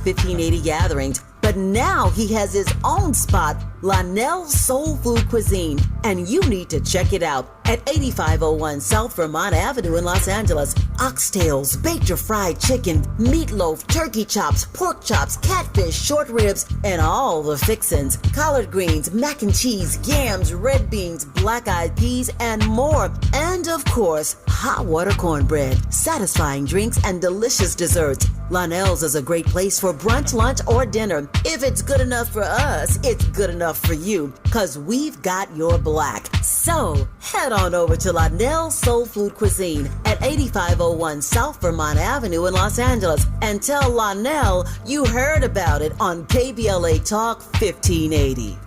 1580 gatherings, but now he has his own spot, Lionel's Soul Food Cuisine, and you need to check it out at 8501 South Vermont Avenue in Los Angeles. Oxtails, baked or fried chicken, meatloaf, turkey chops, pork chops, catfish, short ribs, and all the fixins, collard greens, mac and cheese, yams, red beans, black-eyed peas, and more. And of course, hot water cornbread, satisfying drinks, and delicious desserts. Lionel's is a great place for brunch, lunch, or dinner. If it's good enough for us, it's good enough for you, because we've got your black. So, head on over to Lionel's Soul Food Cuisine at 8501 South Vermont Avenue in Los Angeles and tell Lionel you heard about it on KBLA Talk 1580.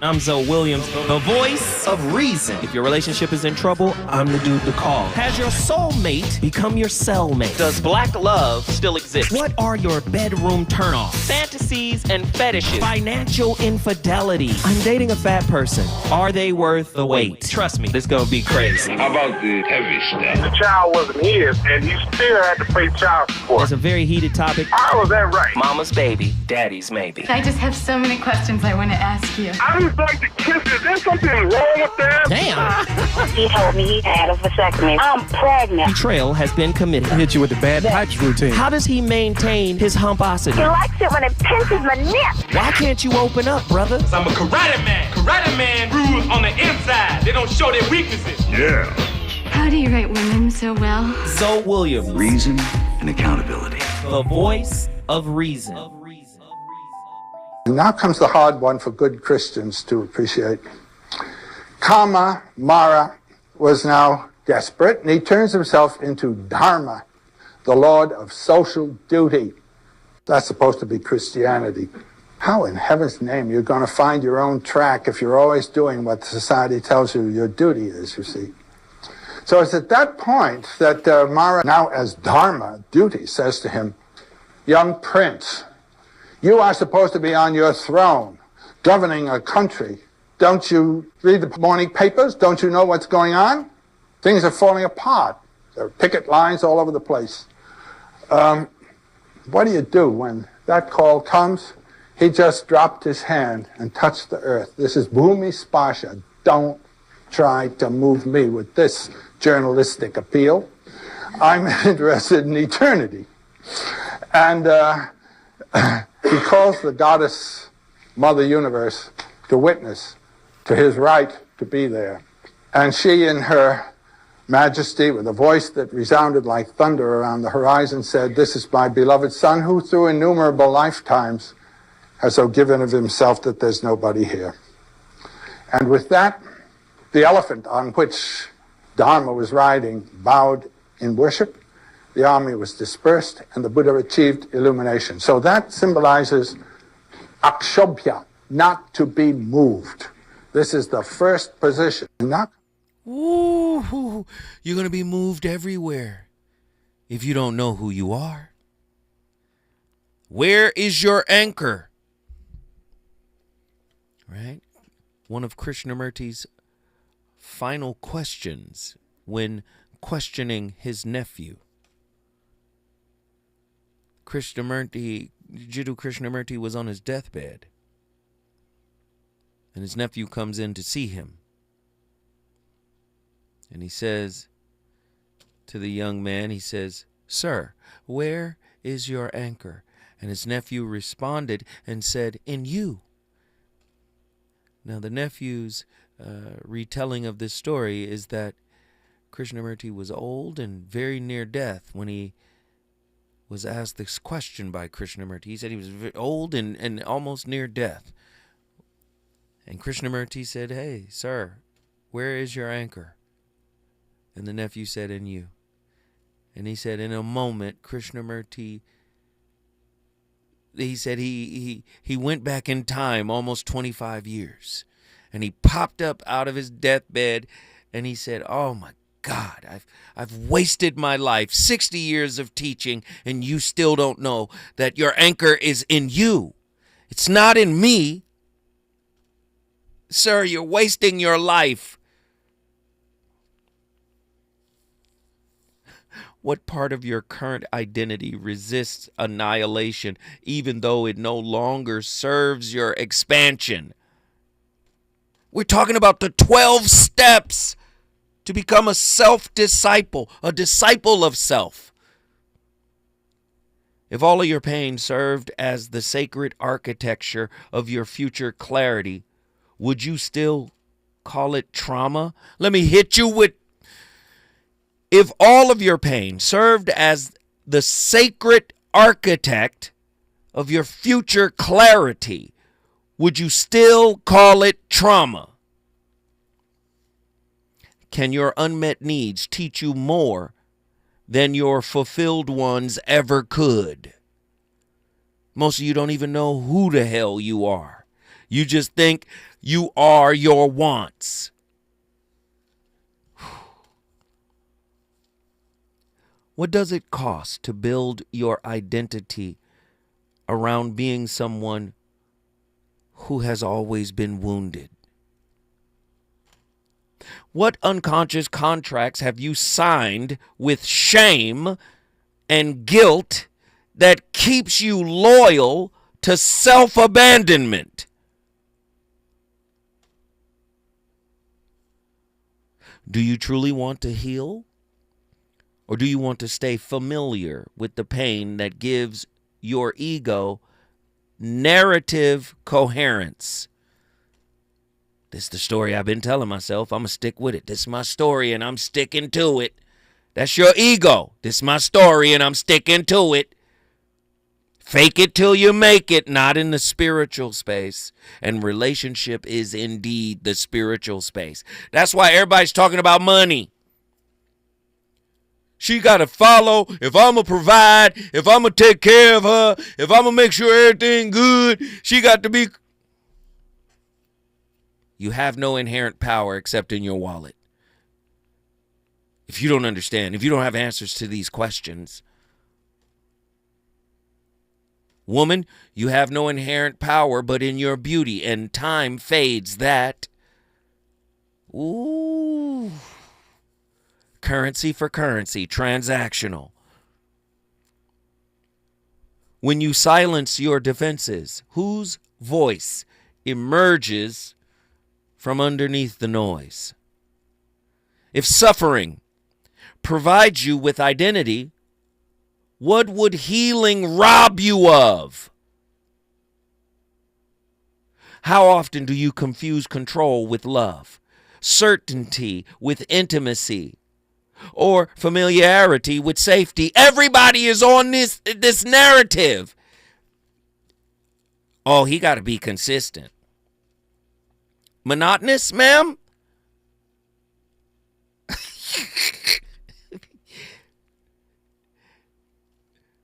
I'm Zoe Williams, the voice of reason. If your relationship is in trouble, I'm the dude to call. Has your soulmate become your cellmate? Does black love still exist? What are your bedroom turnoffs? Fantasies and fetishes. Financial infidelity. I'm dating a fat person. Are they worth the wait? Trust me, this gonna be crazy. How about the heavy stuff? The child wasn't his, and he still had to pay child support. It's a very heated topic. How was that right? Mama's baby, daddy's maybe. I just have so many questions I want to ask you. I just like to kiss it. Is there something wrong with that? Damn. He told me he had a vasectomy. I'm pregnant. Betrayal has been committed. Hit you with the bad pipes routine. How does he maintain his humposity? He likes it when it pinches my neck. Why can't you open up, brother? I'm a karate man. Karate man rules on the inside. They don't show their weaknesses. Yeah. How do you write women so well? Zoe Williams, Reason and accountability. the voice of reason. Now comes the hard one for good Christians to appreciate. Kama Mara was now desperate, and he turns himself into Dharma, the Lord of social duty. That's supposed to be Christianity. How in heaven's name you're going to find your own track if you're always doing what society tells you your duty is, you see? So it's at that point that Mara, now as Dharma, duty, says to him, young prince, you are supposed to be on your throne, governing a country. Don't you read the morning papers? Don't you know what's going on? Things are falling apart. There are picket lines all over the place. What do you do when that call comes? He just dropped his hand and touched the earth. This is Bhumi Sparsha. Don't try to move me with this journalistic appeal. I'm interested in eternity. And he calls the goddess Mother Universe to witness to his right to be there. And she, in her majesty, with a voice that resounded like thunder around the horizon, said, this is my beloved son, who through innumerable lifetimes has so given of himself that there's nobody here. And with that, the elephant on which Dharma was riding bowed in worship. The army was dispersed, and the Buddha achieved illumination. So that symbolizes akshobhya, not to be moved. This is the first position. Ooh, you're going to be moved everywhere if you don't know who you are. Where is your anchor? Right? One of Krishnamurti's final questions when questioning his nephew. Jiddu Krishnamurti was on his deathbed, and his nephew comes in to see him. And he says to the young man, he says, sir, where is your anchor? And his nephew responded and said, in you. Now, the nephew's retelling of this story is that Krishnamurti was old and very near death when he was asked this question by Krishnamurti. He said he was old and almost near death. And Krishnamurti said, hey, sir, where is your anchor? And the nephew said, in you. And he said, in a moment, Krishnamurti, he said he went back in time almost 25 years. And he popped up out of his deathbed and he said, oh my God, I've wasted my life, 60 years of teaching, and you still don't know that your anchor is in you. It's not in me. Sir, you're wasting your life. What part of your current identity resists annihilation even though it no longer serves your expansion? We're talking about the 12 steps to become a self-disciple, a disciple of self. If all of your pain served as the sacred architecture of your future clarity, would you still call it trauma? Let me hit you with, if all of your pain served as the sacred architect of your future clarity, would you still call it trauma? Can your unmet needs teach you more than your fulfilled ones ever could? Most of you don't even know who the hell you are. You just think you are your wants. What does it cost to build your identity around being someone who has always been wounded? What unconscious contracts have you signed with shame and guilt that keeps you loyal to self-abandonment? Do you truly want to heal? Or do you want to stay familiar with the pain that gives your ego narrative coherence? This is the story I've been telling myself. I'm going to stick with it. This is my story and I'm sticking to it. That's your ego. This is my story and I'm sticking to it. Fake it till you make it, not in the spiritual space. And relationship is indeed the spiritual space. That's why everybody's talking about money. She got to follow. If I'm going to provide, if I'm going to take care of her, if I'm going to make sure everything good, she got to be. You have no inherent power except in your wallet. If you don't understand, if you don't have answers to these questions, woman, you have no inherent power but in your beauty, and time fades that. Ooh. Currency for currency, transactional. When you silence your defenses, whose voice emerges from underneath the noise? If suffering provides you with identity, what would healing rob you of? How often do you confuse control with love, certainty with intimacy, or familiarity with safety? Everybody is on this narrative. Oh, he got to be consistent. Monotonous, ma'am?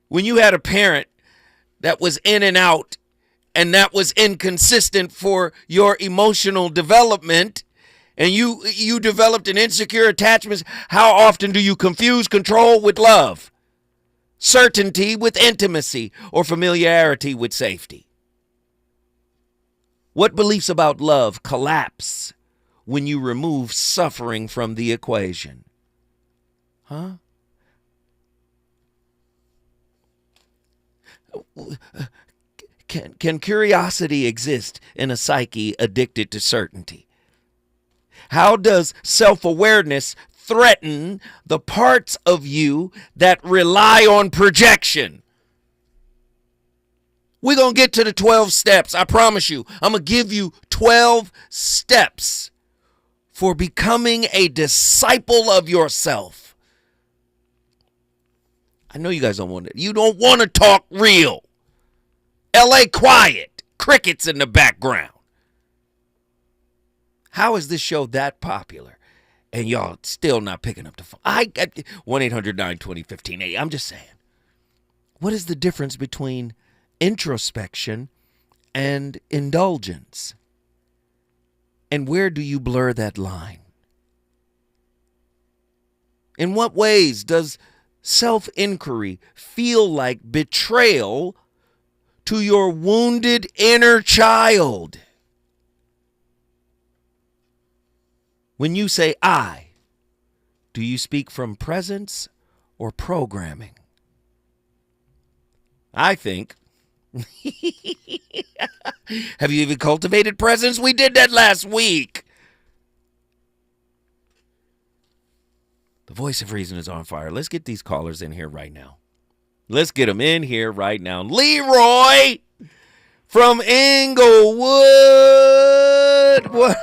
When you had a parent that was in and out and that was inconsistent for your emotional development, and you developed an insecure attachment, how often do you confuse control with love, certainty with intimacy, or familiarity with safety? What beliefs about love collapse when you remove suffering from the equation? Huh? Can curiosity exist in a psyche addicted to certainty? How does self-awareness threaten the parts of you that rely on projection? We're going to get to the 12 steps. I promise you. I'm going to give you 12 steps for becoming a disciple of yourself. I know you guys don't want it. You don't want to talk real. LA quiet. Crickets in the background. How is this show that popular? And y'all still not picking up the phone. 1-800-920-1580. I'm just saying. What is the difference between introspection and indulgence? And where do you blur that line? In what ways does self-inquiry feel like betrayal to your wounded inner child? When you say I, do you speak from presence or programming? I think. Have you even cultivated presence? We did that last week. The voice of reason is on fire. Let's get these callers in here right now. Let's get them in here right now. Leroy from Inglewood. What?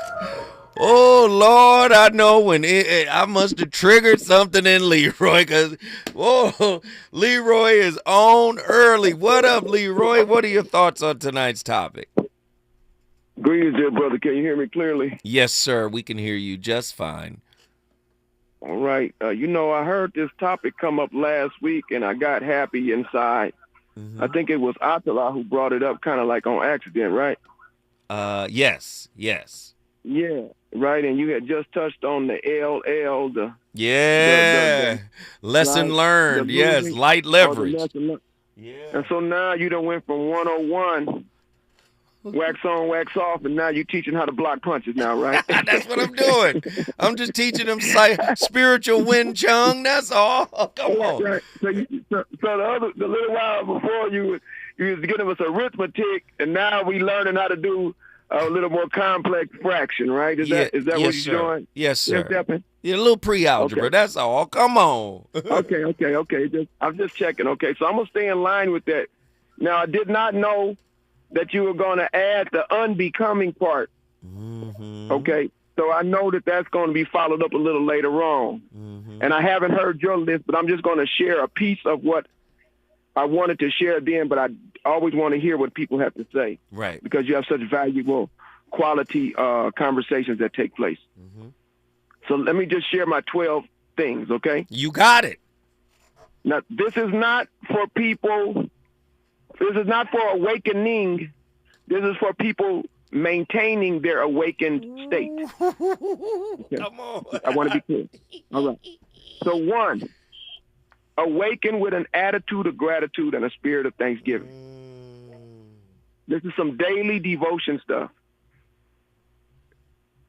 Oh, Lord, I know when I must have triggered something in Leroy because, Leroy is on early. What up, Leroy? What are your thoughts on tonight's topic? Greetings, dear brother. Can you hear me clearly? Yes, sir. We can hear you just fine. All right. I heard this topic come up last week, and I got happy inside. Mm-hmm. I think it was Atala who brought it up kind of like on accident, right? Yes. Yeah, right. And you had just touched on the LL, the lesson learned. Yes, light leverage. Yeah. And so now you done went from 101, wax on, wax off, and now you're teaching how to block punches now, right? That's what I'm doing. I'm just teaching them spiritual Wing Chun. That's all. Come on. Right. So the little while before you was giving us arithmetic, and now we learning how to do a little more complex fraction, right? Is that what you're doing? Yes, sir. Yeah, a little pre-algebra. Okay. That's all. Come on. Okay. I'm just checking. Okay, so I'm going to stay in line with that. Now, I did not know that you were going to add the unbecoming part. Mm-hmm. Okay, so I know that that's going to be followed up a little later on. Mm-hmm. And I haven't heard your list, but I'm just going to share a piece of what I wanted to share then, but I always want to hear what people have to say. Right. Because you have such valuable quality conversations that take place. Mm-hmm. So let me just share my 12 things, okay? You got it. Now, this is not for people. This is not for awakening. This is for people maintaining their awakened state. Okay. Come on. I want to be clear. All right. So 1, awaken with an attitude of gratitude and a spirit of thanksgiving. This is some daily devotion stuff.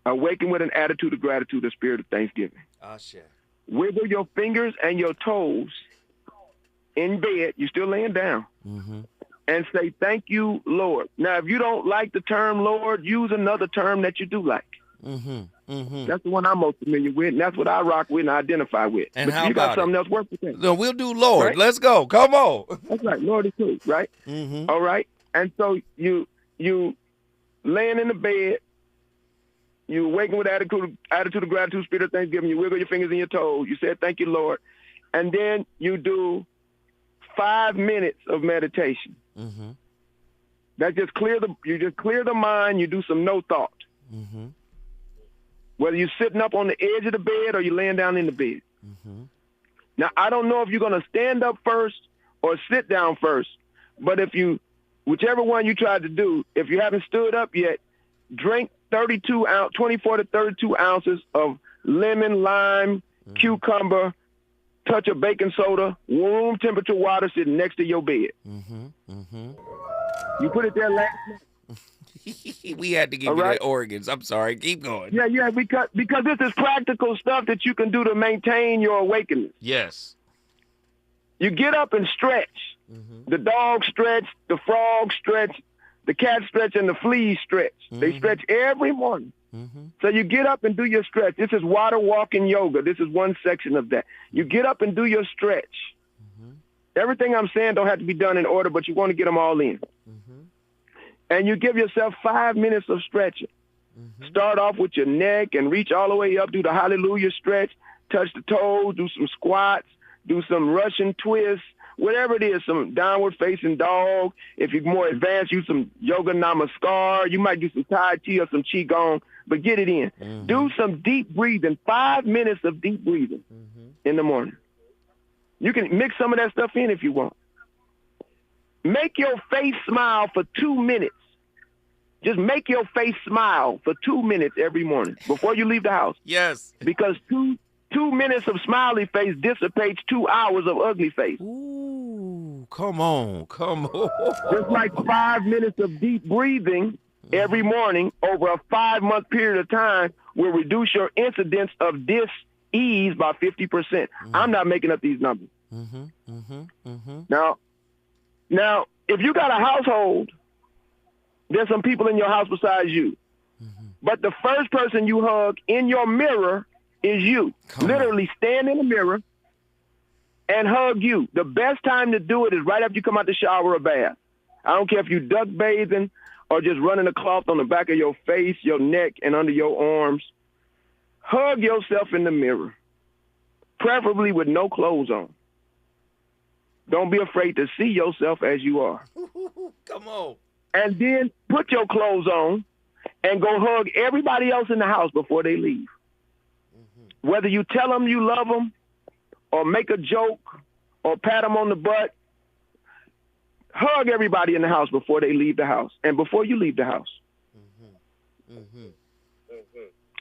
Awaken with an attitude of gratitude and spirit of thanksgiving. Wiggle your fingers and your toes in bed. You're still laying down. Mm-hmm. And say, thank you, Lord. Now, if you don't like the term Lord, use another term that you do like. Mm-hmm. Mm-hmm. That's the one I'm most familiar with, and that's what I rock with and identify with. And but how you got something it? Else work with that. No, we'll do Lord. Right? Let's go. Come on. That's right. Lord is too, right? Mm-hmm. All right. And so you laying in the bed, you awaken with attitude of gratitude, spirit of thanksgiving. You wiggle your fingers and your toes. You said, thank you, Lord. And then you do 5 minutes of meditation. Mm-hmm. That just clear the mind. You do some no thought. Mm-hmm. Whether you're sitting up on the edge of the bed or you're laying down in the bed. Mm-hmm. Now, I don't know if you're going to stand up first or sit down first, but whichever one you tried to do, if you haven't stood up yet, drink 24 to 32 ounces of lemon, lime, cucumber, touch of baking soda, room temperature water sitting next to your bed. Mm-hmm. Mm-hmm. You put it there last night. We had to give you the organs. I'm sorry. Keep going. Yeah, because this is practical stuff that you can do to maintain your awakening. Yes. You get up and stretch. Mm-hmm. The dog stretch, the frog stretch, the cat stretch, and the fleas stretch. Mm-hmm. They stretch every morning. Mm-hmm. So you get up and do your stretch. This is water walking yoga. This is one section of that. You get up and do your stretch. Mm-hmm. Everything I'm saying don't have to be done in order, but you want to get them all in. Mm-hmm. And you give yourself 5 minutes of stretching. Mm-hmm. Start off with your neck and reach all the way up, do the hallelujah stretch, touch the toes, do some squats, do some Russian twists, whatever it is, some downward facing dog. If you're more advanced, use some yoga namaskar. You might do some Tai Chi or some Qigong, but get it in. Mm-hmm. Do some deep breathing, 5 minutes of deep breathing in the morning. You can mix some of that stuff in if you want. Make your face smile for 2 minutes. Just make your face smile for 2 minutes every morning before you leave the house. Yes. Because 2 minutes of smiley face dissipates 2 hours of ugly face. Ooh, come on. Just like 5 minutes of deep breathing every morning over a 5-month period of time will reduce your incidence of dis-ease by 50%. I'm not making up these numbers. Now, if you got a household, there's some people in your house besides you. But the first person you hug in your mirror is you. Literally stand in the mirror and hug you. The best time to do it is right after you come out the shower or bath. I don't care if you duck bathing or just running a cloth on the back of your face, your neck, and under your arms. Hug yourself in the mirror, preferably with no clothes on. Don't be afraid to see yourself as you are. Come on. And then put your clothes on and go hug everybody else in the house before they leave. Whether you tell them you love them or make a joke or pat them on the butt, hug everybody in the house before they leave the house and before you leave the house.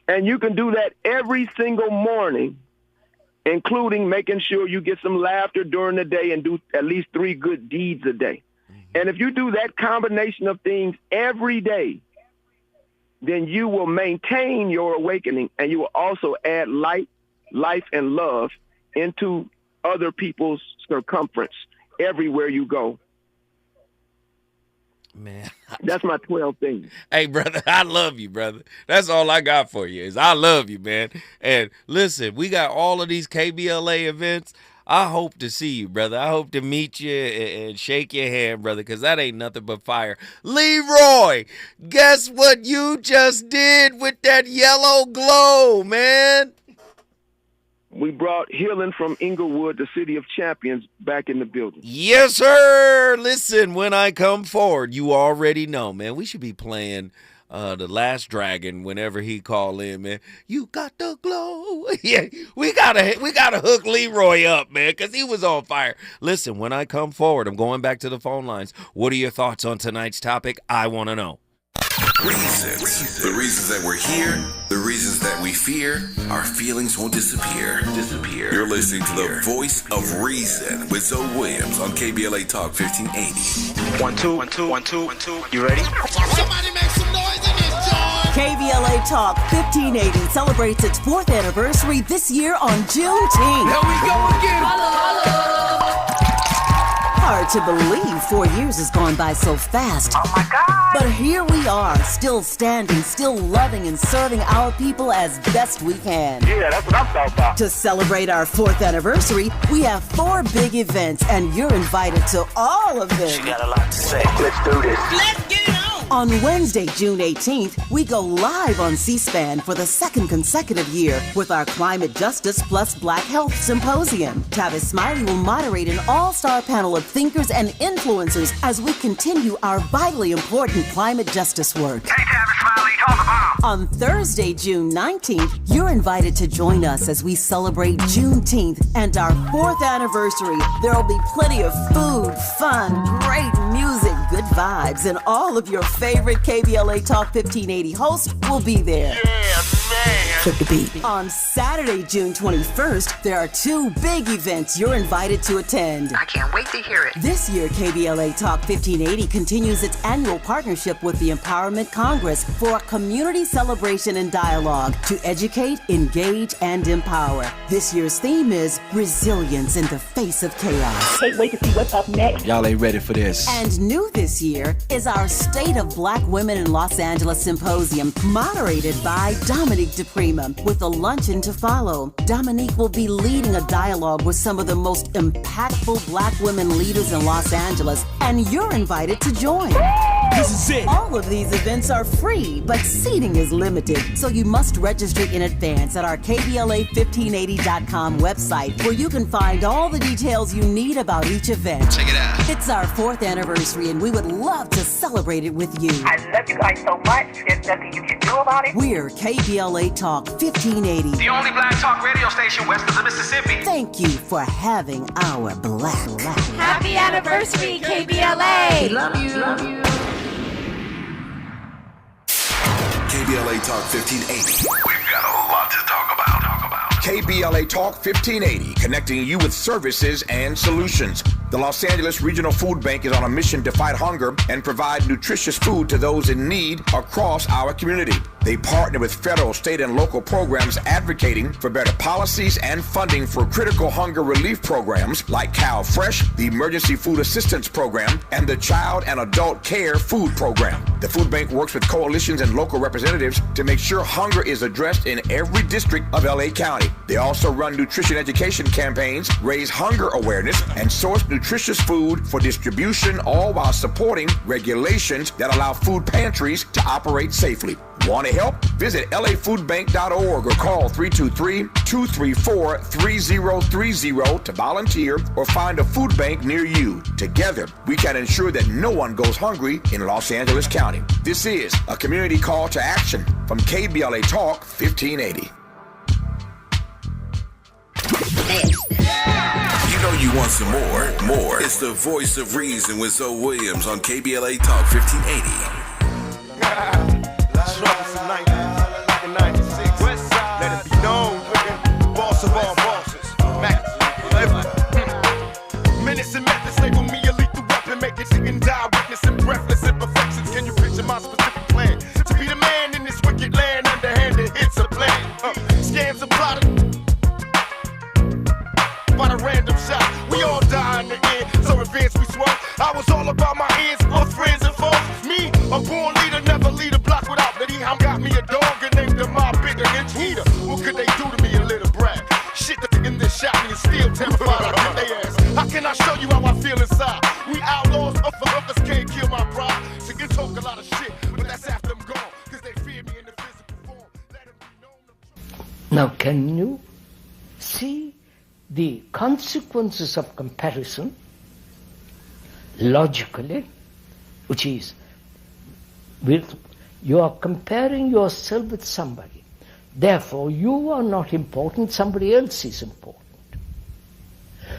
And you can do that every single morning, including making sure you get some laughter during the day and do at least 3 good deeds a day. And if you do that combination of things every day, then you will maintain your awakening, and you will also add light, life, and love into other people's circumference everywhere you go. Man. That's my 12 things. Hey, brother, I love you, brother. That's all I got for you is I love you, man. And listen, we got all of these KBLA events. I hope to see you, brother. I hope to meet you and shake your hand, brother, because that ain't nothing but fire. Leroy, guess what you just did with that yellow glow, man? We brought healing from Inglewood, the city of champions, back in the building. Yes, sir. Listen, when I come forward, you already know, man. We should be playing The Last Dragon whenever he call in, man. You got the glow. Yeah, we gotta hook Leroy up, man, because he was on fire. Listen, when I come forward, I'm going back to the phone lines. What are your thoughts on tonight's topic? I want to know. Reasons. The reasons that we're here, the reasons that we fear, our feelings won't disappear. You're listening to the voice of reason with Zoe Williams on KBLA Talk 1580. 1 2 1 2 1 2 1 2. You ready? Somebody make some noise in this joint. KBLA Talk 1580 celebrates its 4th anniversary this year on Juneteenth. Here we go again. Hello. Hard to believe 4 years has gone by so fast. Oh my God. But here we are, still standing, still loving and serving our people as best we can. Yeah, that's what I'm talking about. To celebrate our 4th anniversary, we have 4 big events, and you're invited to all of them. She got a lot to say. Let's do this. Let's get it on. On Wednesday, June 18th, we go live on C-SPAN for the 2nd consecutive year with our Climate Justice Plus Black Health Symposium. Tavis Smiley will moderate an all-star panel of thinkers and influencers as we continue our vitally important climate justice work. Hey, Tavis Smiley, talk about. On Thursday, June 19th, you're invited to join us as we celebrate Juneteenth and our 4th anniversary. There'll be plenty of food, fun, great music, good vibes, and all of your favorite KBLA Talk 1580 hosts will be there. Yeah, man. Flip the beat. On Saturday, June 21st, there are 2 big events you're invited to attend. I can't wait to hear it. This year, KBLA Talk 1580 continues its annual partnership with the Empowerment Congress for a community celebration and dialogue to educate, engage, and empower. This year's theme is resilience in the face of chaos. Can't wait to see what's up next. Y'all ain't ready for this. And new this year is our State of Black Women in Los Angeles Symposium, moderated by Dominique DePrima, with a luncheon to follow. Dominique will be leading a dialogue with some of the most impactful Black women leaders in Los Angeles, and you're invited to join. This is it. All of these events are free, but seating is limited, so you must register in advance at our KBLA1580.com website, where you can find all the details you need about each event. Check it out. It's our 4th anniversary, and we would love to celebrate it with you. I love you guys so much. There's nothing you can do about it. We're KBLA Talk 1580. The only black talk radio station west of the Mississippi. Thank you for having our black. Happy anniversary, KBLA. Love you. KBLA Talk 1580. We've got a lot to talk about. KBLA Talk 1580, connecting you with services and solutions. The Los Angeles Regional Food Bank is on a mission to fight hunger and provide nutritious food to those in need across our community. They partner with federal, state, and local programs advocating for better policies and funding for critical hunger relief programs like Cal Fresh, the Emergency Food Assistance Program, and the Child and Adult Care Food Program. The food bank works with coalitions and local representatives to make sure hunger is addressed in every district of LA County. They also run nutrition education campaigns, raise hunger awareness, and source nutritious food for distribution, all while supporting regulations that allow food pantries to operate safely. Want to help? Visit lafoodbank.org or call 323-234-3030 to volunteer or find a food bank near you. Together, we can ensure that no one goes hungry in Los Angeles County. This is a community call to action from KBLA Talk 1580. You know you want some more. It's the voice of reason with Zoe Williams on KBLA Talk 1580. Struggles in 1996. Let it be known, boss of all bosses. Minutes and methods label me a lethal weapon, make it sick and die, witness and breathless imperfections. Can you picture my specific plan? To be the man in this wicked land, underhanded, it's a plan. Scams are plotted by the random shot. We all die in the end, so advance we swung. I was all about my ends, both friends and foes. Me, a born leader, never lead a block without that. He got me a dog and named him my bigger inch eater. What could they do to me, a little brat? Shit, the thing that shot me is still terrified. I get they ass. How can I show you how I feel inside? We outlaws, others can't kill my pride. So you talk a lot of shit, but that's after I'm gone. Cause they fear me in the physical form. Let them be known. Now, can you see the consequences of comparison logically, which is you are comparing yourself with somebody. Therefore, you are not important, somebody else is important.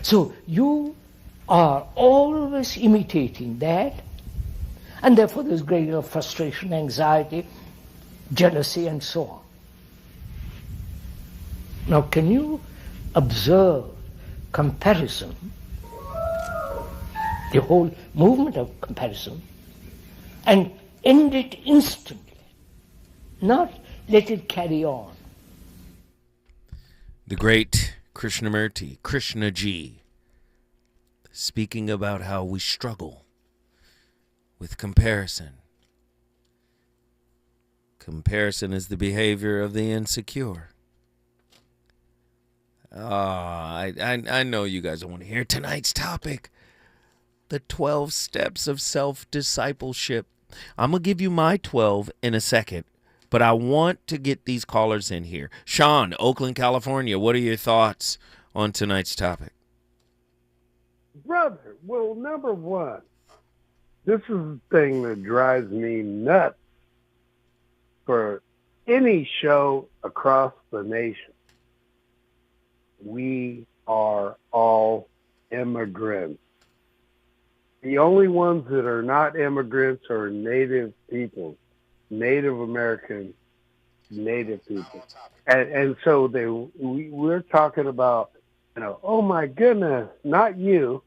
So you are always imitating that, and therefore there's great deal of frustration, anxiety, jealousy, and so on. Now, can you observe comparison, the whole movement of comparison, and end it instantly, not let it carry on? The great Krishnamurti, Krishnaji, speaking about how we struggle with comparison. Comparison is the behavior of the insecure. I know you guys don't want to hear tonight's topic. The 12 steps of self-discipleship. I'm going to give you my 12 in a second, but I want to get these callers in here. Sean, Oakland, California, what are your thoughts on tonight's topic? Brother, well, number one, this is the thing that drives me nuts for any show across the nation. We are all immigrants. The only ones that are not immigrants are native people, Native American, native people. And so we're talking about, oh my goodness, not you,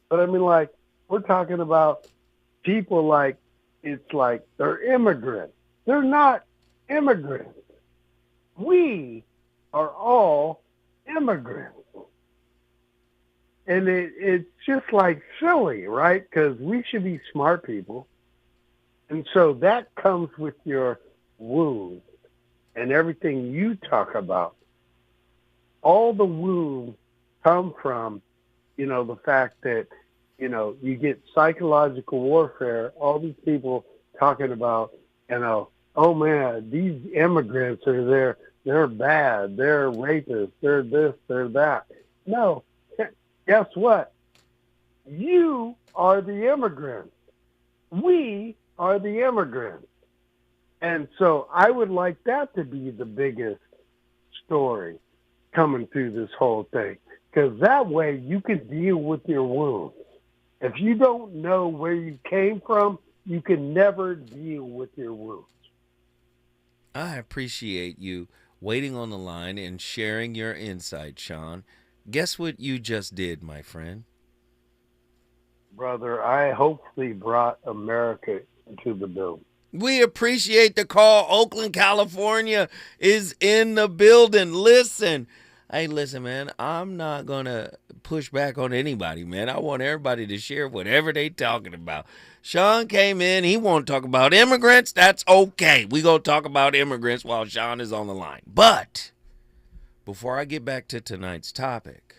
but I mean, like, we're talking about people like, it's like they're immigrants. They're not immigrants. We are all immigrants. And it's just like silly, right? Because we should be smart people. And so that comes with your wounds and everything you talk about. All the wounds come from, the fact that, you get psychological warfare, all these people talking about, oh man, these immigrants are there, they're bad, they're rapists, they're this, they're that. No, guess what? You are the immigrants. We are the immigrants. And so I would like that to be the biggest story coming through this whole thing, because that way you can deal with your wounds. If you don't know where you came from, you can never deal with your wounds. I appreciate you waiting on the line and sharing your insight, Sean. Guess what you just did, my friend? Brother, I hopefully brought America into the building. We appreciate the call. Oakland, California is in the building. Listen, man, I'm not going to push back on anybody, man. I want everybody to share whatever they talking about. Sean came in. He won't talk about immigrants. That's okay. We going to talk about immigrants while Sean is on the line. But before I get back to tonight's topic,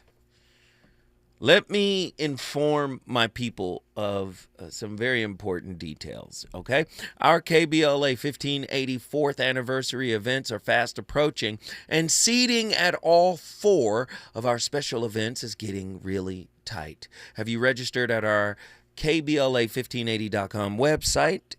let me inform my people of some very important details, okay? Our KBLA 1584th anniversary events are fast approaching, and seating at all 4 of our events is getting really tight. Have you registered at our KBLA1580.com website?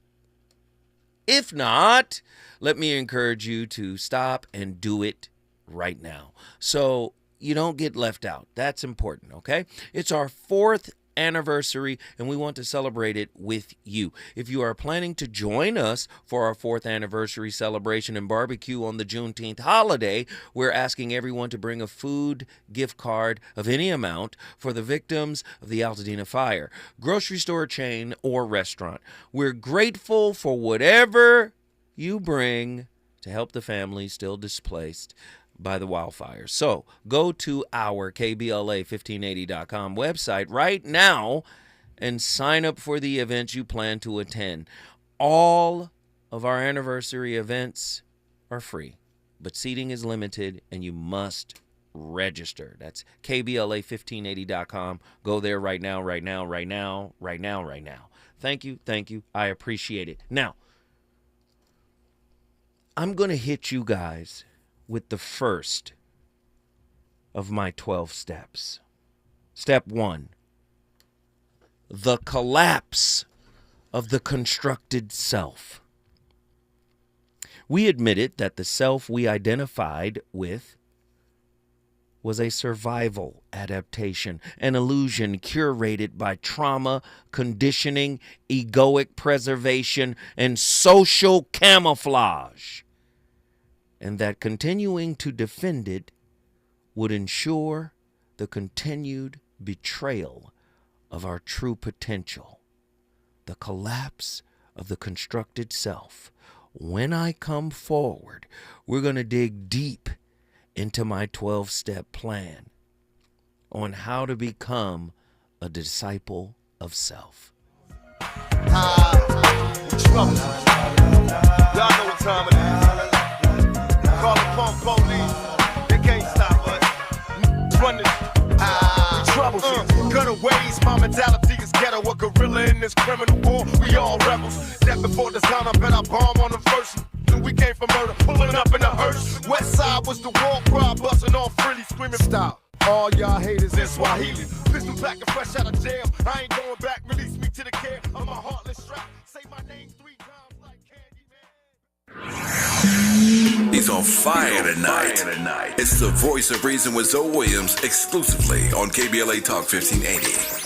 If not, let me encourage you to stop and do it right now, so you don't get left out. That's important, okay? It's our 4th anniversary, and we want to celebrate it with you. If you are planning to join us for our 4th anniversary celebration and barbecue on the Juneteenth holiday, we're asking everyone to bring a food gift card of any amount for the victims of the Altadena fire, grocery store chain, or restaurant. We're grateful for whatever you bring to help the families still displaced by the wildfires. So go to our KBLA1580.com website right now and sign up for the events you plan to attend. All of our anniversary events are free, but seating is limited and you must register. That's KBLA1580.com. Go there right now. Thank you. I appreciate it. Now, I'm going to hit you guys with the first of my 12 steps. Step 1, the collapse of the constructed self. We admitted that the self we identified with was a survival adaptation, an illusion curated by trauma, conditioning, egoic preservation, and social camouflage, and that continuing to defend it would ensure the continued betrayal of our true potential, the collapse of the constructed self. When I come forward, we're going to dig deep into my 12-step plan on how to become a disciple of self. Trouble. Y'all know what time it is. Call the pump police. They can't stop us. Run this. Troublesome. Cutaways, my mentality is ghetto. A gorilla in this criminal war. We all rebels. That before the sound, I bet I bomb on the first. We came from murder, pulling up in a hearse. West side was the war cry, busting off freely, screaming, stop. All y'all haters in Swahili. Pistol back and fresh out of jail. I ain't going back, release me to the care of my heartless strap. Say my name 3 times like Candyman. He's on fire tonight. It's the Voice of Reason with Zoe Williams, exclusively on KBLA Talk 1580.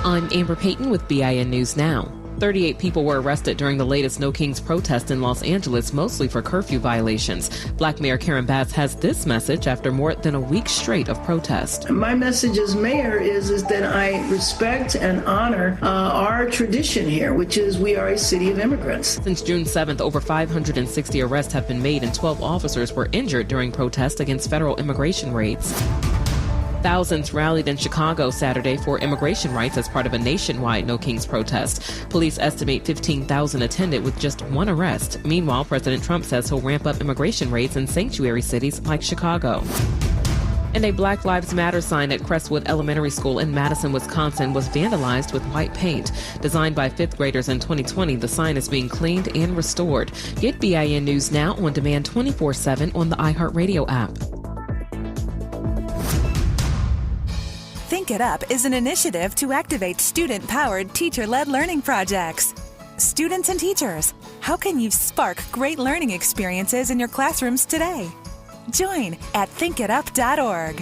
I'm Amber Payton with BIN News Now. 38 people were arrested during the latest No Kings protest in Los Angeles, mostly for curfew violations. Black Mayor Karen Bass has this message after more than a week straight of protest. My message as mayor is that I respect and honor our tradition here, which is we are a city of immigrants. Since June 7th, over 560 arrests have been made and 12 officers were injured during protests against federal immigration raids. Thousands rallied in Chicago Saturday for immigration rights as part of a nationwide No Kings protest. Police estimate 15,000 attended with just one arrest. Meanwhile, President Trump says he'll ramp up immigration raids in sanctuary cities like Chicago. And a Black Lives Matter sign at Crestwood Elementary School in Madison, Wisconsin was vandalized with white paint. Designed by 5th graders in 2020, the sign is being cleaned and restored. Get BIN News Now on demand 24/7 on the iHeartRadio app. Think It Up is an initiative to activate student-powered, teacher-led learning projects. Students and teachers, how can you spark great learning experiences in your classrooms today? Join at thinkitup.org.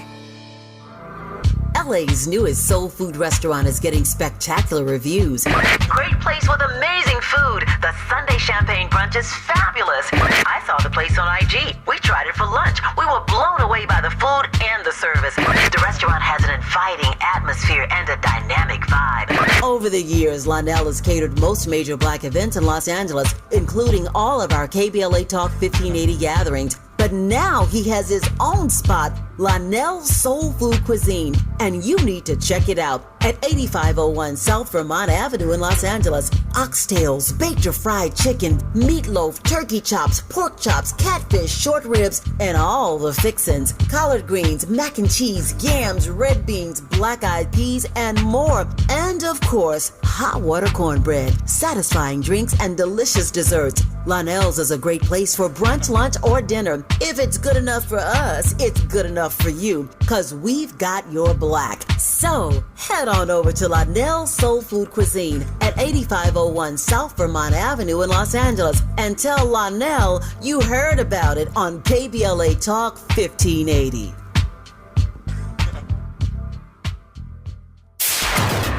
LA's newest soul food restaurant is getting spectacular reviews. Great place with amazing food. The Sunday champagne brunch is fabulous. I saw the place on IG. We tried it for lunch. We were blown away by the food and the service. The restaurant has an inviting atmosphere and a dynamic vibe. Over the years, Lionel has catered most major black events in Los Angeles, including all of our KBLA Talk 1580 gatherings. But now he has his own spot, Lionel's Soul Food Cuisine, and you need to check it out at 8501 South Vermont Avenue in Los Angeles. Oxtails, baked or fried chicken, meatloaf, turkey chops, pork chops, catfish, short ribs, and all the fixins. Collard greens, mac and cheese, yams, red beans, black-eyed peas, and more. And of course, hot water cornbread, satisfying drinks, and delicious desserts. Lionel's is a great place for brunch, lunch, or dinner. If it's good enough for us, it's good enough for you, because we've got your black. So, head on over to Lionel's Soul Food Cuisine at 8501 South Vermont Avenue in Los Angeles and tell Lionel you heard about it on KBLA Talk 1580.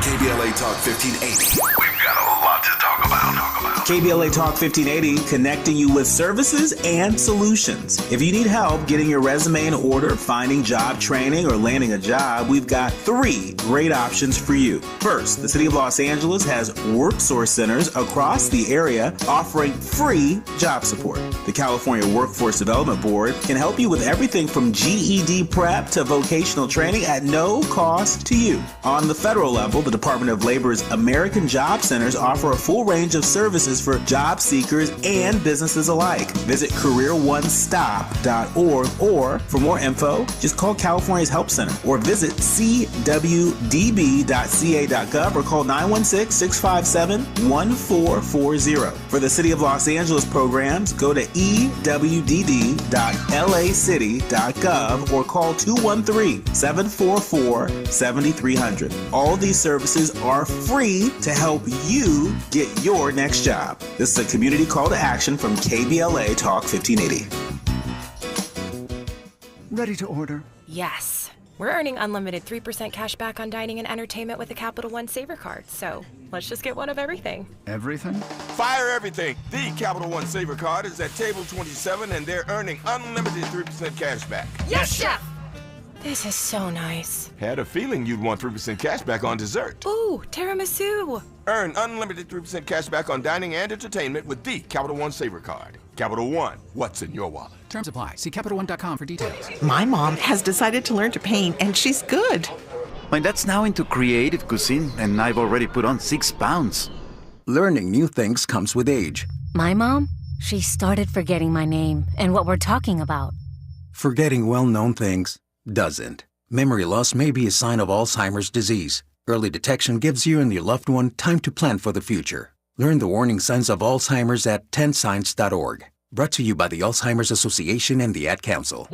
KBLA Talk 1580. We've got a lot to talk about. KBLA Talk 1580, connecting you with services and solutions. If you need help getting your resume in order, finding job training, or landing a job, we've got 3 great options for you. First, the City of Los Angeles has WorkSource centers across the area offering free job support. The California Workforce Development Board can help you with everything from GED prep to vocational training at no cost to you. On the federal level, the Department of Labor's American Job Centers offer a full range of services for job seekers and businesses alike. Visit careeronestop.org, or for more info, just call California's Help Center or visit cwdb.ca.gov or call 916-657-1440. For the City of Los Angeles programs, go to ewdd.lacity.gov or call 213-744-7300. All these services are free to help you get your next job. This is a community call to action from KBLA Talk 1580. Ready to order? Yes. We're earning unlimited 3% cash back on dining and entertainment with a Capital One Saver card, so let's just get one of everything. Everything? Fire everything. The Capital One Saver card is at table 27, and they're earning unlimited 3% cash back. Yes, Chef! This is so nice. Had a feeling you'd want 3% cash back on dessert. Ooh, tiramisu. Earn unlimited 3% cash back on dining and entertainment with the Capital One Saver card. Capital One, what's in your wallet? Terms apply. See CapitalOne.com for details. My mom has decided to learn to paint, and she's good. My dad's now into creative cuisine, and I've already put on 6 pounds. Learning new things comes with age. My mom, she started forgetting my name and what we're talking about. Forgetting well-known things doesn't. Memory loss may be a sign of Alzheimer's disease. Early detection gives you and your loved one time to plan for the future. Learn the warning signs of Alzheimer's at 10signs.org. Brought to you by the Alzheimer's Association and the Ad Council.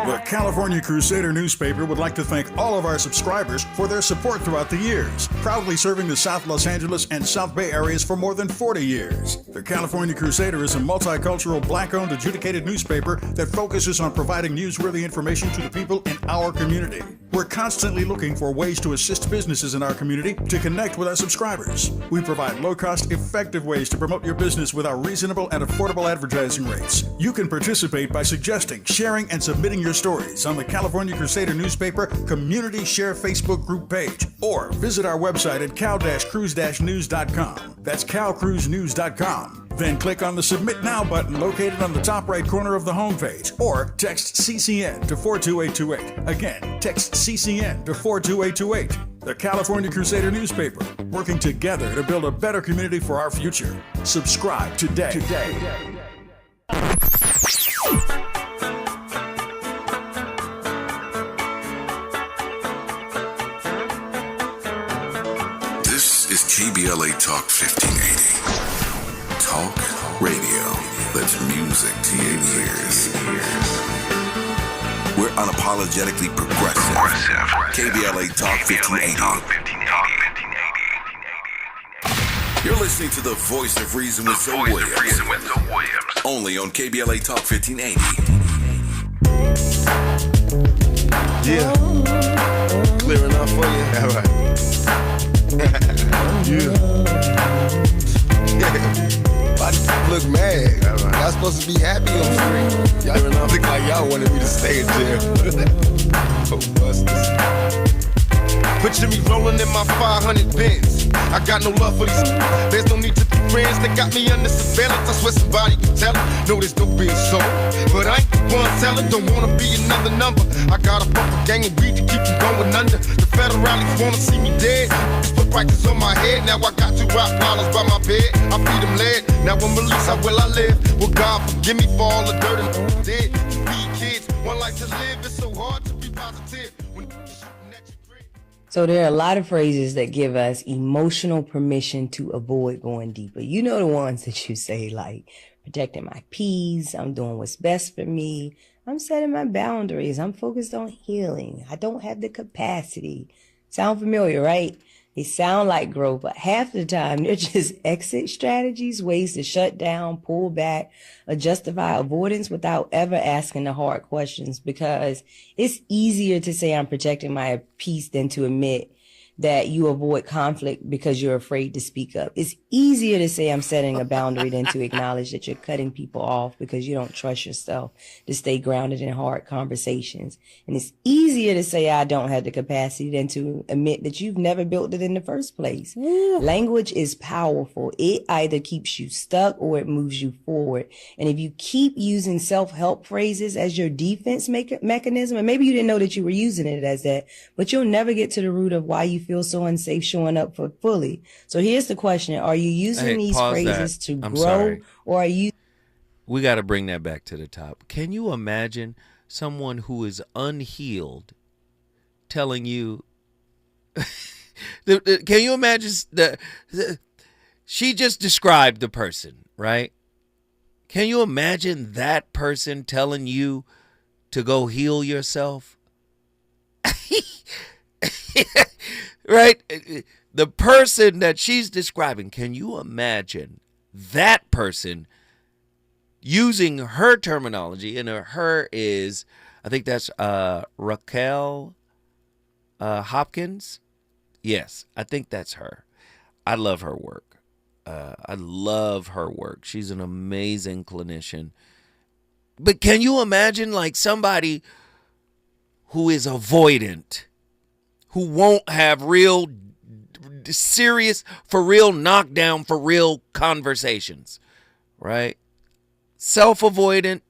The California Crusader newspaper would like to thank all of our subscribers for their support throughout the years, proudly serving the South Los Angeles and South Bay areas for more than 40 years. The California Crusader is a multicultural, black-owned, adjudicated newspaper that focuses on providing newsworthy information to the people in our community. We're constantly looking for ways to assist businesses in our community to connect with our subscribers. We provide low-cost, effective ways to promote your business with our reasonable and affordable advertising rates. You can participate by suggesting, sharing, and submitting your stories on the California Crusader newspaper Community Share Facebook group page, or visit our website at cal-cruise-news.com. That's calcruisenews.com. Then click on the Submit Now button located on the top right corner of the homepage, or text CCN to 42828. Again, text CCN to 42828. The California Crusader newspaper, working together to build a better community for our future. Subscribe today. This is KBLA Talk 1580. Talk radio that's music to your ears. We're unapologetically progressive. KBLA Talk 1580. You're listening to the voice of reason with Zoe Williams. Only on KBLA Talk 1580. Yeah. Clear enough for you? All right. Why do you look mad? All right. Y'all supposed to be happy on the street. Y'all look like y'all wanted me to stay in jail. Oh, busters. Picture me rolling in my 500 Benz. I got no love for these. There's no need to be friends. They got me under surveillance. I swear somebody can tell it. No, there's no being sold. But I ain't the one telling. Don't wanna be another number. I got a bumper gang of weed to keep them going under. The federalists wanna see me dead. Just put prices on my head. Now I got 2 rock dollars by my bed. I feed them lead. Now when released, how will I live? Will God forgive me for all the dirt and dead? To feed kids, one life to live. It's so hard to be positive. So there are a lot of phrases that give us emotional permission to avoid going deeper. You know the ones that you say, like protecting my peace, I'm doing what's best for me, I'm setting my boundaries, I'm focused on healing, I don't have the capacity. Sound familiar, right? They sound like growth, but half the time they're just exit strategies, ways to shut down, pull back, or justify avoidance without ever asking the hard questions, because it's easier to say I'm protecting my peace than to admit that you avoid conflict because you're afraid to speak up. It's easier to say I'm setting a boundary than to acknowledge that you're cutting people off because you don't trust yourself to stay grounded in hard conversations. And it's easier to say I don't have the capacity than to admit that you've never built it in the first place. Language is powerful. It either keeps you stuck or it moves you forward. And if you keep using self-help phrases as your defense mechanism, and maybe you didn't know that you were using it as that, but you'll never get to the root of why you feel so unsafe showing up for fully. So here's the question. Are you using these phrases to grow, or are you... We got to bring that back to the top. Can you imagine someone who is unhealed telling you... Can you imagine... She just described the person, right? Can you imagine that person telling you to go heal yourself? Right? The person that she's describing, can you imagine that person using her terminology? And her is, I think that's Raquel Hopkins. Yes, I think that's her. I love her work. I love her work. She's an amazing clinician. But can you imagine like somebody who is avoidant, who won't have real serious, for real knockdown, for real conversations, right? Self-avoidant,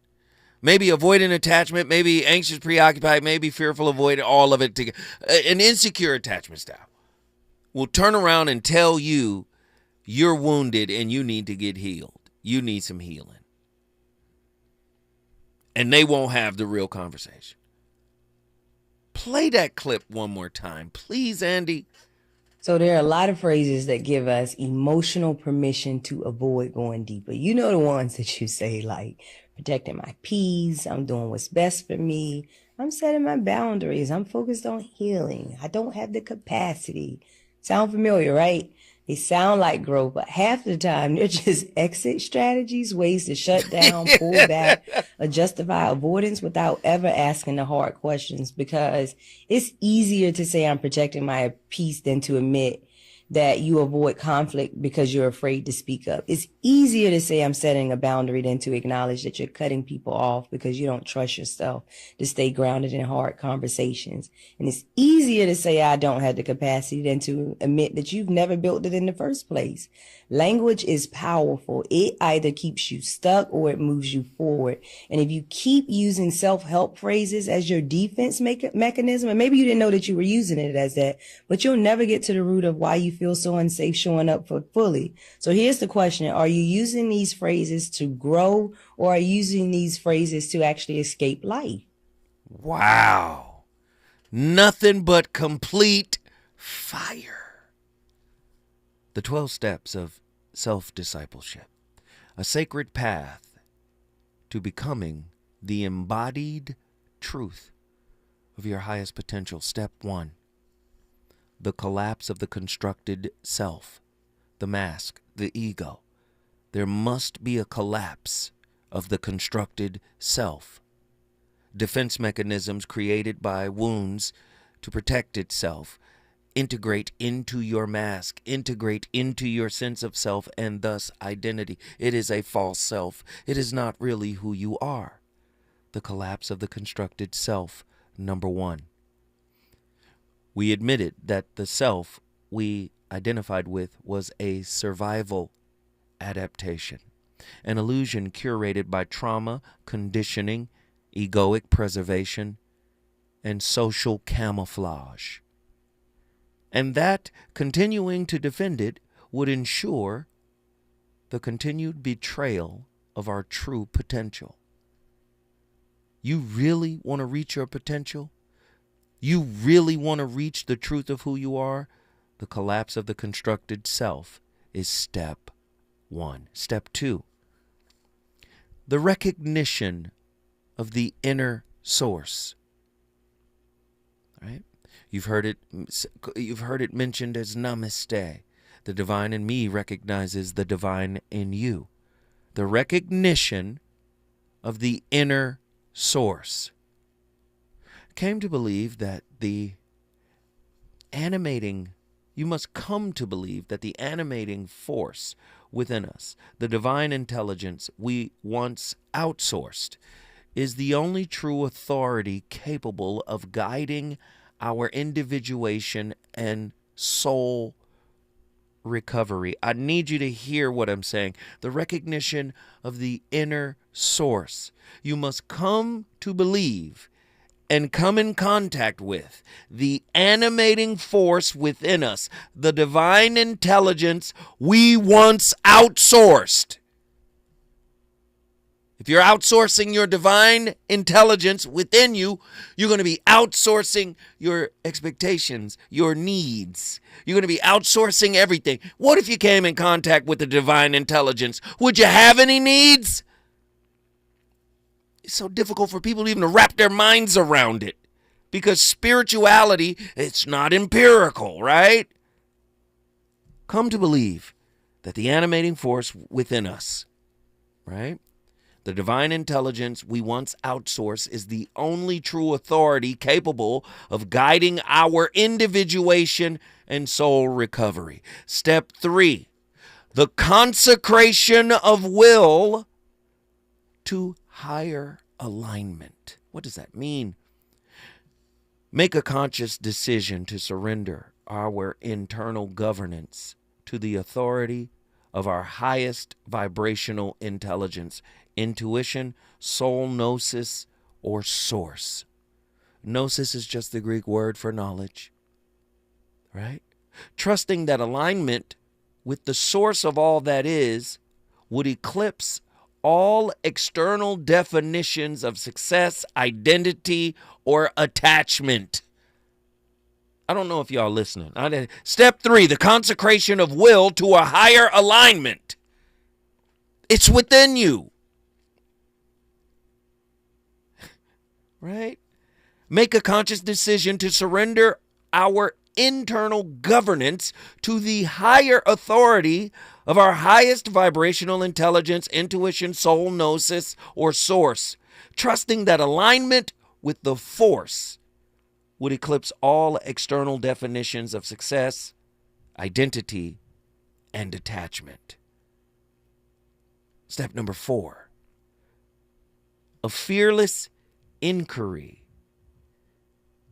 maybe avoidant attachment, maybe anxious, preoccupied, maybe fearful, avoidant, all of it together. An insecure attachment style will turn around and tell you you're wounded and you need to get healed. You need some healing. And they won't have the real conversation. Play that clip one more time, please, Andy. So there are a lot of phrases that give us emotional permission to avoid going deeper. You know the ones that you say, like protecting my peace, I'm doing what's best for me, I'm setting my boundaries, I'm focused on healing, I don't have the capacity. Sound familiar, right? They sound like growth, but half the time they're just exit strategies, ways to shut down, pull back, or justify avoidance without ever asking the hard questions, because it's easier to say I'm protecting my peace than to admit that you avoid conflict because you're afraid to speak up. It's easier to say I'm setting a boundary than to acknowledge that you're cutting people off because you don't trust yourself to stay grounded in hard conversations. And it's easier to say I don't have the capacity than to admit that you've never built it in the first place. Language is powerful. It either keeps you stuck or it moves you forward. And if you keep using self-help phrases as your defense mechanism, and maybe you didn't know that you were using it as that, but you'll never get to the root of why you feel so unsafe showing up for fully. So here's the question. Are you using these phrases to grow, or are you using these phrases to actually escape life? Wow. Nothing but complete fire. The 12 steps of self-discipleship. A sacred path to becoming the embodied truth of your highest potential. Step 1. The collapse of the constructed self, the mask, the ego. There must be a collapse of the constructed self. defense mechanisms created by wounds to protect itself, integrate into your mask, integrate into your sense of self and thus identity. It is a false self. It is not really who you are. The collapse of the constructed self, number one. We admitted that the self we identified with was a survival adaptation, an illusion curated by trauma, conditioning, egoic preservation, and social camouflage. And that continuing to defend it would ensure the continued betrayal of our true potential. You really want to reach your potential? You really want to reach the truth of who you are? The collapse of the constructed self is step one. Step two, the recognition of the inner source. Right? You've heard it mentioned as namaste. The divine in me recognizes the divine in you. The recognition of the inner source. Came to believe that you must come to believe that the animating force within us, the divine intelligence we once outsourced, is the only true authority capable of guiding our individuation and soul recovery. I need you to hear what I'm saying. The recognition of the inner source. You must come to believe and come in contact with the animating force within us, the divine intelligence we once outsourced. If you're outsourcing your divine intelligence within you, you're going to be outsourcing your expectations, your needs. You're going to be outsourcing everything. What if you came in contact with the divine intelligence? Would you have any needs? It's so difficult for people even to wrap their minds around it because spirituality, it's not empirical, right? Come to believe that the animating force within us, right? The divine intelligence we once outsourced is the only true authority capable of guiding our individuation and soul recovery. Step 3, the consecration of will to higher alignment. What does that mean? Make a conscious decision to surrender our internal governance to the authority of our highest vibrational intelligence, intuition, soul gnosis, or source. Gnosis is just the Greek word for knowledge, right? Trusting that alignment with the source of all that is would eclipse all external definitions of success, identity, or attachment. I don't know if y'all listening. Step 3, the consecration of will to a higher alignment. It's within you. Right? Make a conscious decision to surrender our internal governance to the higher authority of our highest vibrational intelligence, intuition, soul gnosis, or source, trusting that alignment with the force would eclipse all external definitions of success, identity, and attachment. Step number 4, a fearless inquiry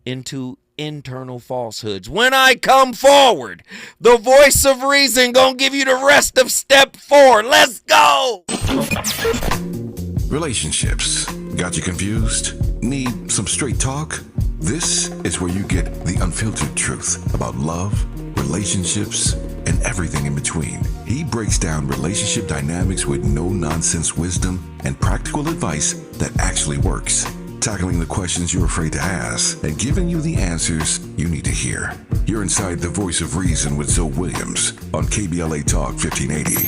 into internal falsehoods. When I come forward, the voice of reason gonna give you the rest of step 4. Let's go! Relationships. Got you confused? Need some straight talk? This is where you get the unfiltered truth about love, relationships, and everything in between. He breaks down relationship dynamics with no-nonsense wisdom and practical advice that actually works. Tackling the questions you're afraid to ask and giving you the answers you need to hear. You're inside the voice of reason with Zoe Williams on KBLA Talk 1580.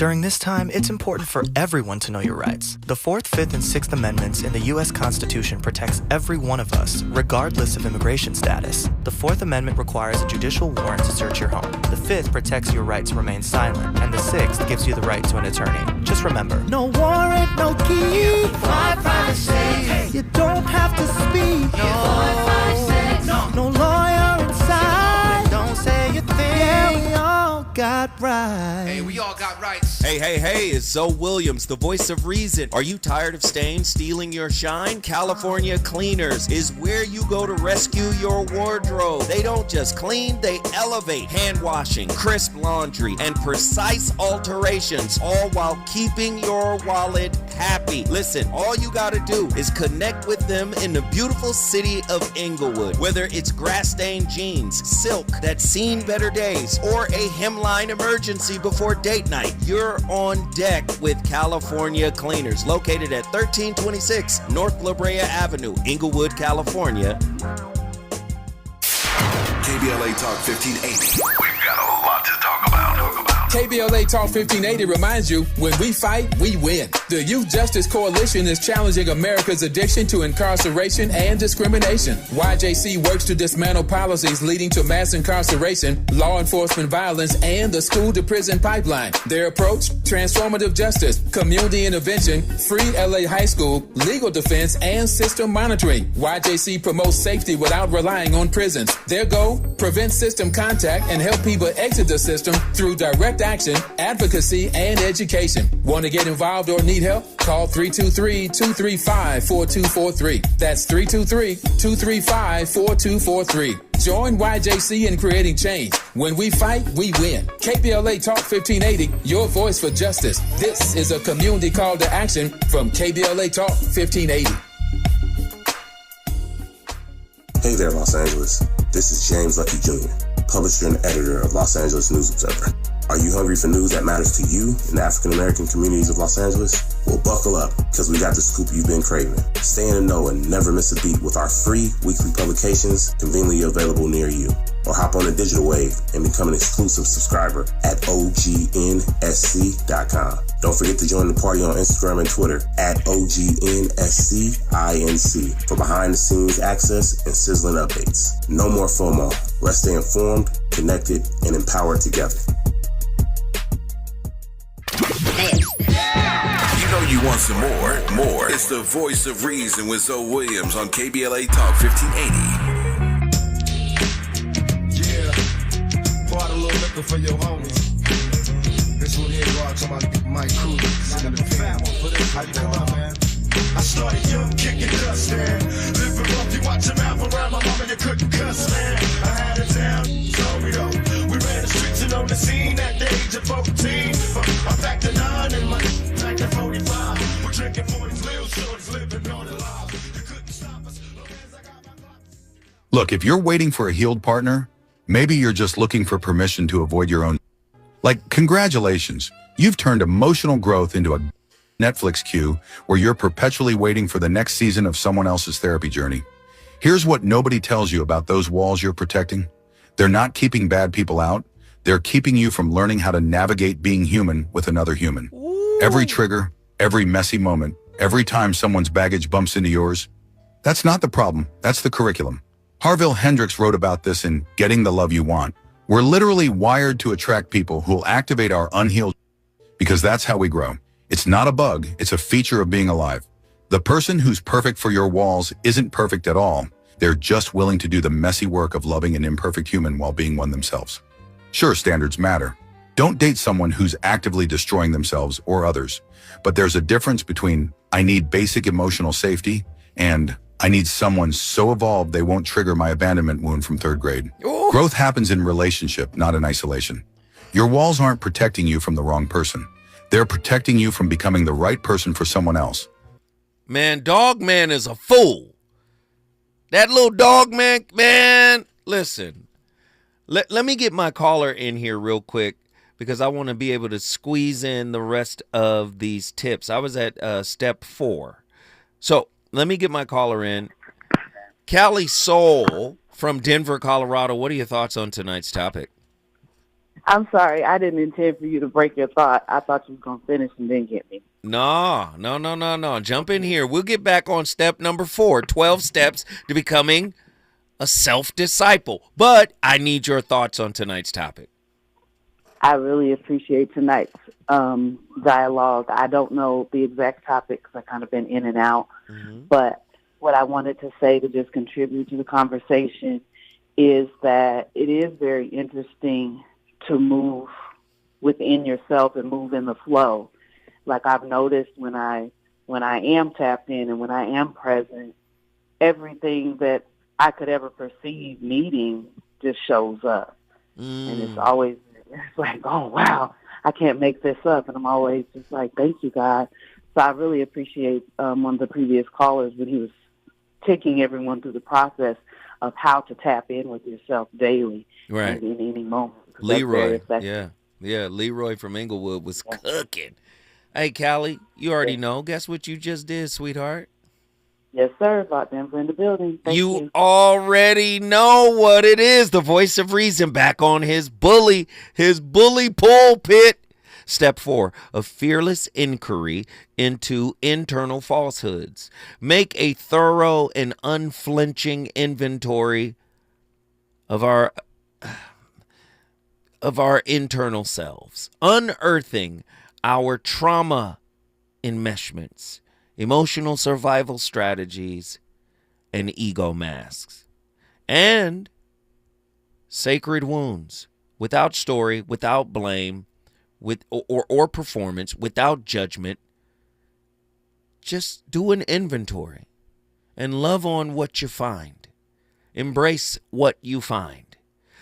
During this time, it's important for everyone to know your rights. The 4th, 5th, and 6th Amendments in the U.S. Constitution protects every one of us, regardless of immigration status. The 4th Amendment requires a judicial warrant to search your home. The 5th protects your right to remain silent, and the 6th gives you the right to an attorney. Just remember, no warrant, no key, privacy. You don't have to speak. No lawyer inside. Don't say a thing. Yeah, we all got rights. Hey, we all got rights. Hey, it's Zoe Williams, the voice of reason. Are you tired of staying, stealing your shine? California Cleaners is where you go to rescue your wardrobe. They don't just clean, they elevate. Hand washing, crisp laundry, and precise alterations, all while keeping your wallet happy. Listen, all you gotta do is connect with them in the beautiful city of Inglewood. Whether it's grass-stained jeans, silk that's seen better days, or a hemline emergency before date night, you're on deck with California Cleaners, located at 1326 North La Brea Avenue, Inglewood, California. KBLA Talk 1580. We've got a lot to talk about. KBLA Talk 1580 reminds you, when we fight, we win. The Youth Justice Coalition is challenging America's addiction to incarceration and discrimination. YJC works to dismantle policies leading to mass incarceration, law enforcement violence, and the school-to-prison pipeline. Their approach? Transformative justice, community intervention, free LA high school, legal defense, and system monitoring. YJC promotes safety without relying on prisons. Their goal? Prevent system contact and help people exit the system through direct action, advocacy, and education. Want to get involved or need help? Call 323-235-4243. That's 323-235-4243. Join YJC in creating change. When we fight, we win. KBLA Talk 1580, your voice for justice. This is a community call to action from KBLA Talk 1580. Hey there, Los Angeles. This is James Lucky Jr., publisher and editor of Los Angeles News Observer. Are you hungry for news that matters to you in the African-American communities of Los Angeles? Well, buckle up, because we got the scoop you've been craving. Stay in the know and never miss a beat with our free weekly publications conveniently available near you. Or hop on the digital wave and become an exclusive subscriber at OGNSC.com. Don't forget to join the party on Instagram and Twitter at OGNSCINC for behind-the-scenes access and sizzling updates. No more FOMO. Let's stay informed, connected, and empowered together. You know you want some more. It's the voice of reason with Zoe Williams on KBLA Talk 1580. Yeah, pour out a little liquor for your homies. This one here go out to my crew. How you come out, man? I started young, kicking dust, man. Living rough, you watch your mouth around my mama, you couldn't cuss, man. I had it down, told me though. We ran the streets and on the scene at the age of 14. I packed a 9 and my packed a 45. We're drinking 40s, little shorties, living on the live. You couldn't stop us. Look, if you're waiting for a healed partner, maybe you're just looking for permission to avoid your own. Like, congratulations, you've turned emotional growth into a Netflix queue where you're perpetually waiting for the next season of someone else's therapy journey. Here's what nobody tells you about those walls you're protecting. They're not keeping bad people out. They're keeping you from learning how to navigate being human with another human. Every trigger, every messy moment, every time someone's baggage bumps into yours. That's not the problem. That's the curriculum. Harville Hendrix wrote about this in Getting the Love You Want. We're literally wired to attract people who'll activate our unhealed because that's how we grow. It's not a bug, it's a feature of being alive. The person who's perfect for your walls isn't perfect at all. They're just willing to do the messy work of loving an imperfect human while being one themselves. Sure, standards matter. Don't date someone who's actively destroying themselves or others. But there's a difference between I need basic emotional safety and I need someone so evolved they won't trigger my abandonment wound from 3rd grade. Ooh. Growth happens in relationship, not in isolation. Your walls aren't protecting you from the wrong person. They're protecting you from becoming the right person for someone else. Man, Dog Man is a fool. That little Dog Man, listen. Let me get my caller in here real quick because I want to be able to squeeze in the rest of these tips. I was at step 4. So let me get my caller in. Callie Soul from Denver, Colorado. What are your thoughts on tonight's topic? I'm sorry. I didn't intend for you to break your thought. I thought you was going to finish and then get me. No. Jump in here. We'll get back on step number 4, 12 steps to becoming a self-disciple. But I need your thoughts on tonight's topic. I really appreciate tonight's dialogue. I don't know the exact topic because I've kind of been in and out. But what I wanted to say to just contribute to the conversation is that it is very interesting to move within yourself and move in the flow. Like I've noticed when I am tapped in and when I am present, everything that I could ever perceive needing just shows up. And it's always, it's like, oh, wow, I can't make this up. And I'm always just like, thank you, God. So I really appreciate one of the previous callers when he was taking everyone through the process of how to tap in with yourself daily Right. in any moment. Leroy, yeah, Leroy from Inglewood was cooking. Hey, Callie, you already know. Guess what you just did, sweetheart? Yes, sir. About Denver in the building. Thank you. Already know what it is. The voice of reason back on his bully pulpit. Step 4, a fearless inquiry into internal falsehoods. Make a thorough and unflinching inventory of our internal selves, unearthing our trauma enmeshments, emotional survival strategies, and ego masks, and sacred wounds, without story, without blame, or performance, without judgment. Just do an inventory and love on what you find. Embrace what you find.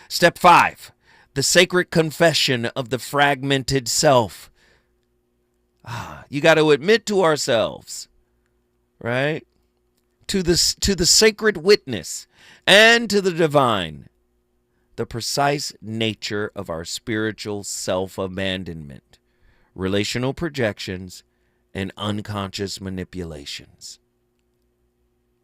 Step 5, the sacred confession of the fragmented self. You got to admit to ourselves, right? To the sacred witness and to the divine, the precise nature of our spiritual self-abandonment, relational projections, and unconscious manipulations.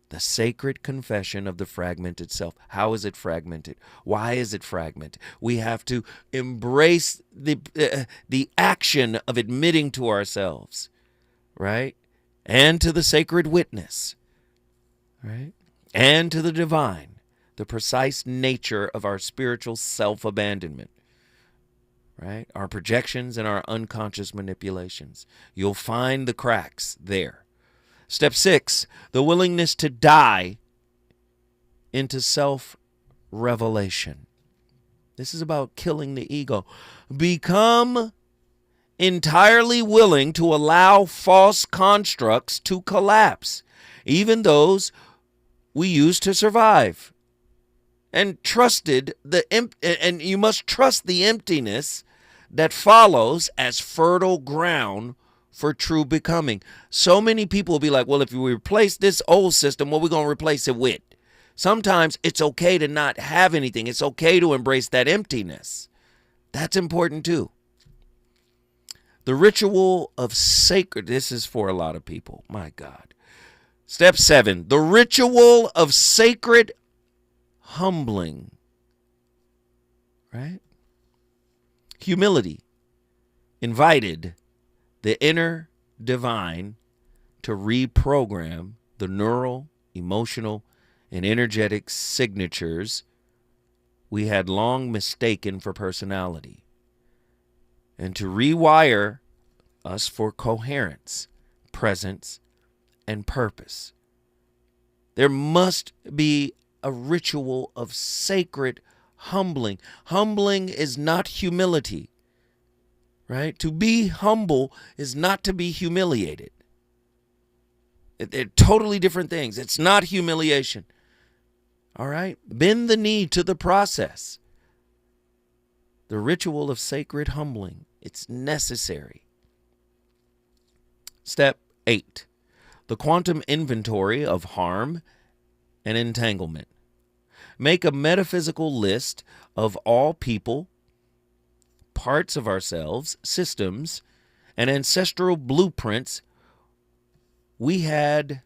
The sacred confession of the fragmented self. How is it fragmented? Why is it fragmented? We have to embrace the action of admitting to ourselves, right? And to the sacred witness, right? And to the divine, the precise nature of our spiritual self-abandonment, right? Our projections and our unconscious manipulations. You'll find the cracks there. Step 6, the willingness to die into self-revelation. This is about killing the ego. Become entirely willing to allow false constructs to collapse, even those we use to survive. And and you must trust the emptiness that follows as fertile ground for true becoming. So many people will be like, well, if we replace this old system, what are we going to replace it with? Sometimes it's okay to not have anything. It's okay to embrace that emptiness. That's important too. The ritual of sacred, this is for a lot of people. My God. Step 7, the ritual of sacred humbling. Right? Humility. Invited the inner divine to reprogram the neural, emotional, and energetic signatures we had long mistaken for personality, and to rewire us for coherence, presence, and purpose. There must be a ritual of sacred humbling. Humbling is not humility. Right? To be humble is not to be humiliated. They're totally different things. It's not humiliation. All right? Bend the knee to the process. The ritual of sacred humbling. It's necessary. Step 8. The quantum inventory of harm and entanglement. Make a metaphysical list of all people, parts of ourselves, systems, and ancestral blueprints we had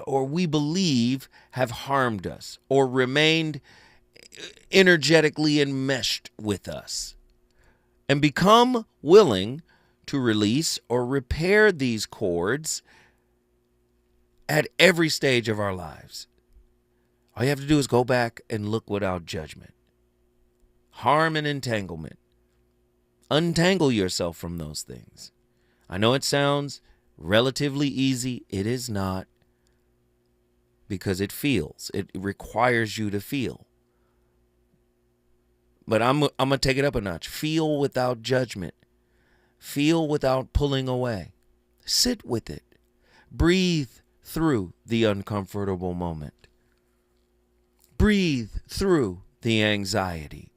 or we believe have harmed us or remained energetically enmeshed with us, and become willing to release or repair these cords at every stage of our lives. All you have to do is go back and look without judgment. Harm and entanglement. Untangle yourself from those things. I know it sounds relatively easy. It is not, because it feels. It requires you to feel. But I'm going to take it up a notch. Feel without judgment. Feel without pulling away. Sit with it. Breathe through the uncomfortable moment. Breathe through the anxiety.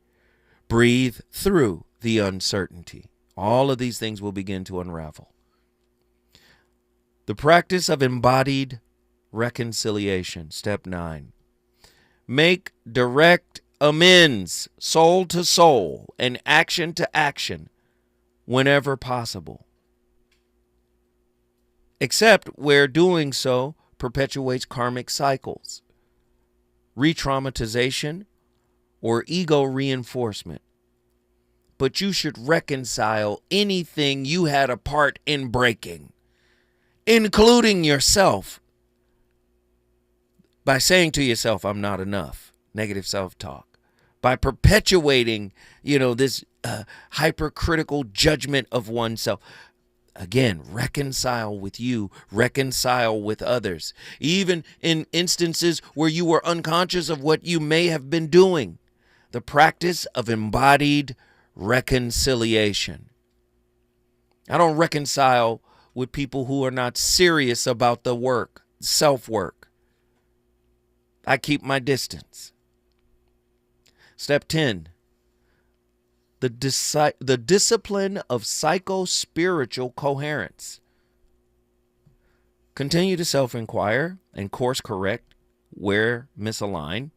Breathe through the uncertainty. All of these things will begin to unravel. The practice of embodied reconciliation. Step 9. Make direct amends, soul to soul and action to action, whenever possible, except where doing so perpetuates karmic cycles, re-traumatization, or ego reinforcement. But you should reconcile anything you had a part in breaking, including yourself, by saying to yourself, I'm not enough. Negative self-talk. By perpetuating, this hypercritical judgment of oneself. Again, reconcile with you, reconcile with others. Even in instances where you were unconscious of what you may have been doing. The practice of embodied reconciliation. I don't reconcile with people who are not serious about the work, self-work. I keep my distance. Step 10, the discipline of psycho-spiritual coherence. Continue to self-inquire and course-correct where misaligned.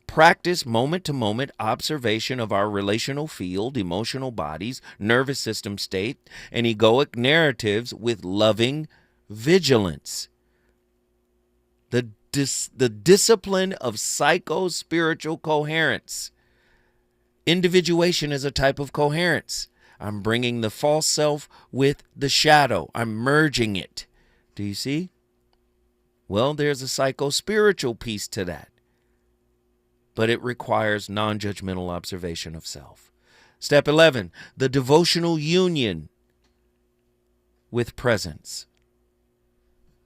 Practice moment-to-moment observation of our relational field, emotional bodies, nervous system state, and egoic narratives with loving vigilance. The discipline of psycho-spiritual coherence. Individuation is a type of coherence. I'm bringing the false self with the shadow. I'm merging it. Do you see? Well, there's a psycho-spiritual piece to that. But it requires non-judgmental observation of self. Step 11, the devotional union with presence.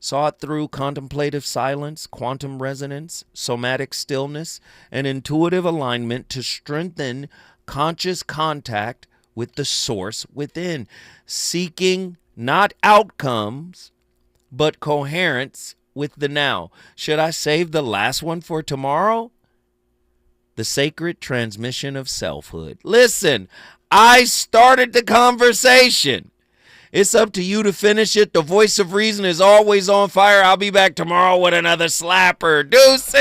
Sought through contemplative silence, quantum resonance, somatic stillness, and intuitive alignment to strengthen conscious contact with the source within, seeking not outcomes, but coherence with the now. Should I save the last one for tomorrow? The sacred transmission of selfhood. Listen, I started the conversation. It's up to you to finish it. The voice of reason is always on fire. I'll be back tomorrow with another slapper. Deuces!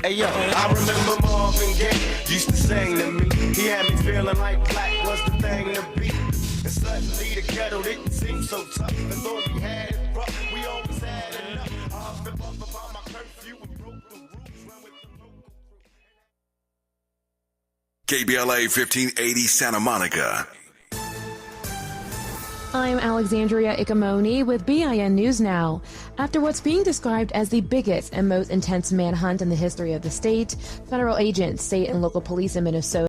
Hey yo, I remember Marvin Gaye used to sing to me. He had me feeling like black was the thing to be. And suddenly the ghetto didn't seem so tough. And though we had it rough, we always had enough. I flip up about my curfew and broke the rules. Run with the local KBLA 1580 Santa Monica. I'm Alexandria Ikamoni with BIN News Now. After what's being described as the biggest and most intense manhunt in the history of the state, federal agents, state and local police in Minnesota